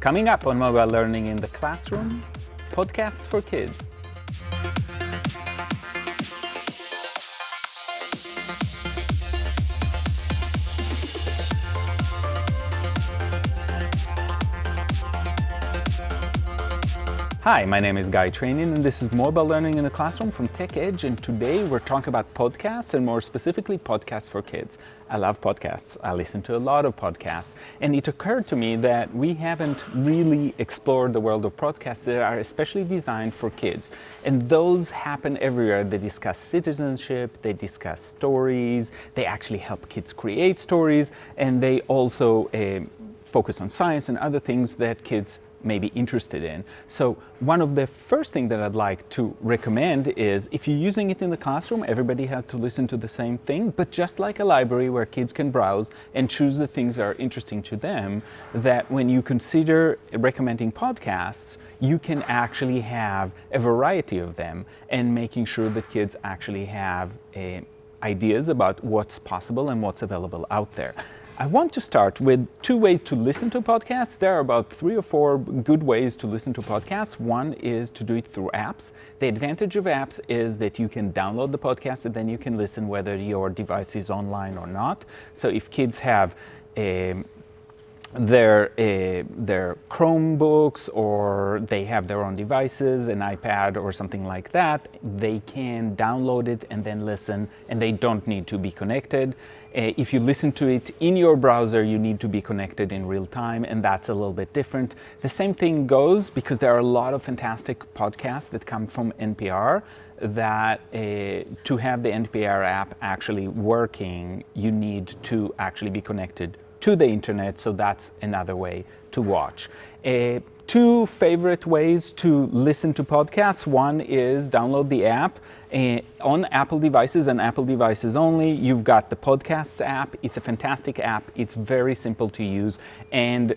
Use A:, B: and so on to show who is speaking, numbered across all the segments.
A: Coming up on Mobile Learning in the Classroom, podcasts for kids. Hi, my name is Trainin, and this is Mobile Learning in the Classroom from TechEdge, and today we're talking about podcasts, and more specifically podcasts for kids. I love podcasts. I listen to a lot of podcasts, and it occurred to me that we haven't really explored the world of podcasts that are especially designed for kids. And those happen everywhere. They discuss citizenship, they discuss stories, they actually help kids create stories, and they also focus on science and other things that kids may be interested in. So one of the first things that I'd like to recommend is, if you're using it in the classroom, everybody has to listen to the same thing, but just like a library where kids can browse and choose the things that are interesting to them, that when you consider recommending podcasts, you can actually have a variety of them and making sure that kids actually have ideas about what's possible and what's available out there. I want to start with two ways to listen to podcasts. There are about 3 or 4 good ways to listen to podcasts. One is to do it through apps. The advantage of apps is that you can download the podcast and then you can listen whether your device is online or not. So if kids have their Chromebooks, or they have their own devices, an iPad or something like that, they can download it and then listen, and they don't need to be connected. If you listen to it in your browser, you need to be connected in real time, and that's a little bit different. The same thing goes, because there are a lot of fantastic podcasts that come from NPR, that to have the NPR app actually working, you need to actually be connected to the internet, so that's another way to watch. 2 favorite ways to listen to podcasts. One is download the app on Apple devices, and Apple devices only. You've got the Podcasts app. It's a fantastic app. It's very simple to use, and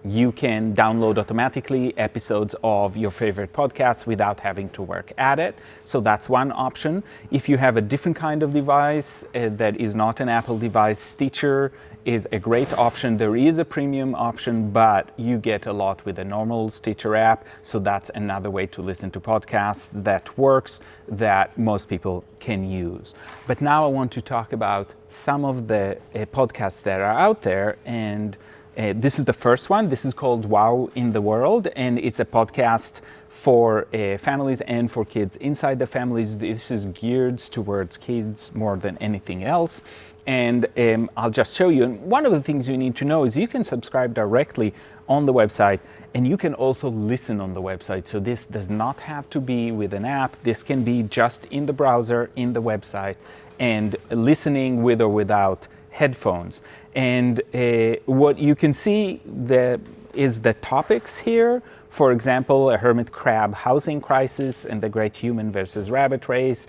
A: you can download automatically episodes of your favorite podcasts without having to work at it. So that's one option. If you have a different kind of device that is not an Apple device, Stitcher is a great option. There is a premium option, but you get a lot with a normal Stitcher app. So that's another way to listen to podcasts that works, that most people can use. But now I want to talk about some of the podcasts that are out there, and this is the first one. This is called Wow in the World, and it's a podcast for families and for kids. Inside the families, this is geared towards kids more than anything else. And I'll just show you. And one of the things you need to know is you can subscribe directly on the website, and you can also listen on the website. So this does not have to be with an app. This can be just in the browser, in the website, and listening with or without headphones. And what you can see is the topics here. For example, a hermit crab housing crisis and the great human versus rabbit race.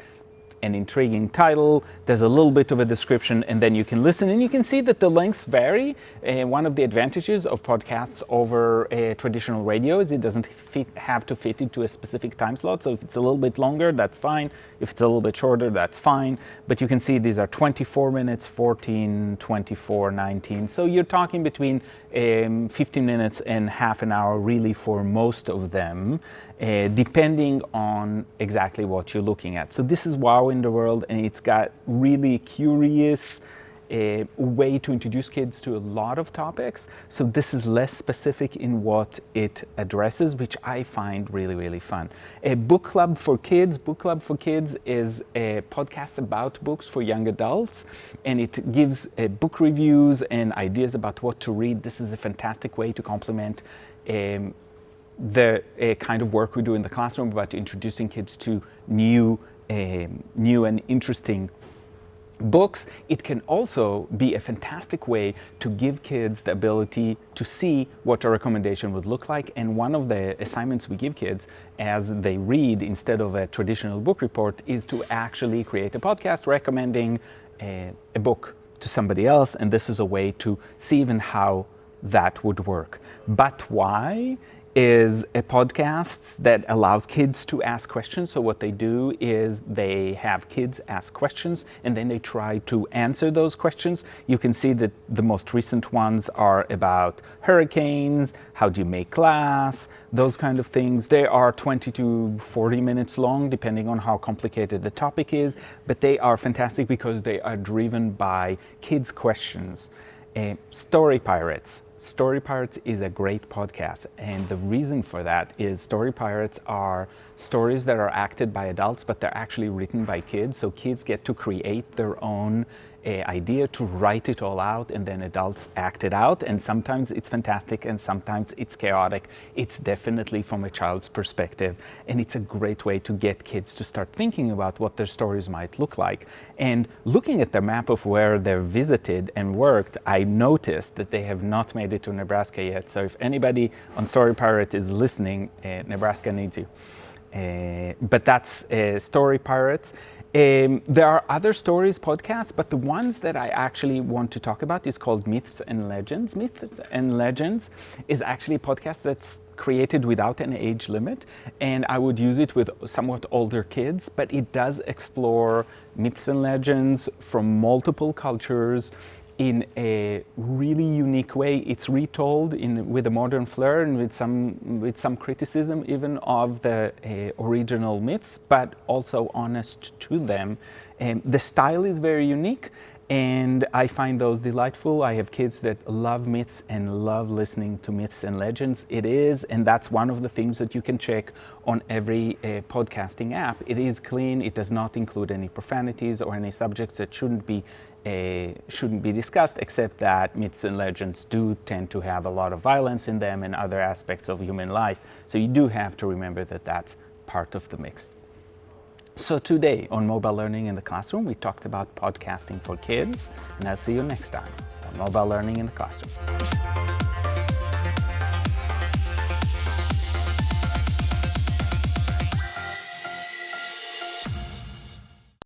A: An intriguing title. There's a little bit of a description, and then you can listen, and you can see that the lengths vary. One of the advantages of podcasts over traditional radio is it doesn't have to fit into a specific time slot. So if it's a little bit longer, that's fine. If it's a little bit shorter, that's fine. But you can see these are 24 minutes, 14, 24, 19. So you're talking between 15 minutes and half an hour really for most of them, depending on exactly what you're looking at. So this is Wow in the World, and it's got really curious way to introduce kids to a lot of topics. So this is less specific in what it addresses, which I find really, really fun. A Book Club for Kids. Book Club for Kids is a podcast about books for young adults, and it gives book reviews and ideas about what to read. This is a fantastic way to complement the kind of work we do in the classroom about introducing kids to new and interesting books. It can also be a fantastic way to give kids the ability to see what a recommendation would look like. And one of the assignments we give kids as they read, instead of a traditional book report, is to actually create a podcast recommending a book to somebody else. And this is a way to see even how that would work. But why is a podcast that allows kids to ask questions. So what they do is they have kids ask questions and then they try to answer those questions. You can see that the most recent ones are about hurricanes, how do you make glass, those kind of things. They are 20 to 40 minutes long, depending on how complicated the topic is, but they are fantastic because they are driven by kids' questions. Story Pirates. Story Pirates is a great podcast, and the reason for that is Story Pirates are stories that are acted by adults, but they're actually written by kids, so kids get to create their own idea, to write it all out, and then adults act it out, and sometimes it's fantastic and sometimes it's chaotic. It's definitely from a child's perspective, and it's a great way to get kids to start thinking about what their stories might look like. And looking at the map of where they've visited and worked, I noticed that they have not made it to Nebraska yet. So if anybody on Story Pirate is listening, Nebraska needs you. But that's Story Pirates. There are other stories podcasts, but the ones that I actually want to talk about is called Myths and Legends. Myths and Legends is actually a podcast that's created without an age limit, and I would use it with somewhat older kids, but it does explore myths and legends from multiple cultures in a really unique way. It's retold with a modern flair and with some criticism even of the original myths, but also honest to them. The style is very unique, and I find those delightful. I have kids that love myths and love listening to myths and legends. It is, and that's one of the things that you can check on every podcasting app. It is clean. It does not include any profanities or any subjects that shouldn't be discussed, except that myths and legends do tend to have a lot of violence in them and other aspects of human life. So you do have to remember that that's part of the mix. So today on Mobile Learning in the Classroom, we talked about podcasting for kids, and I'll see you next time on Mobile Learning in the Classroom.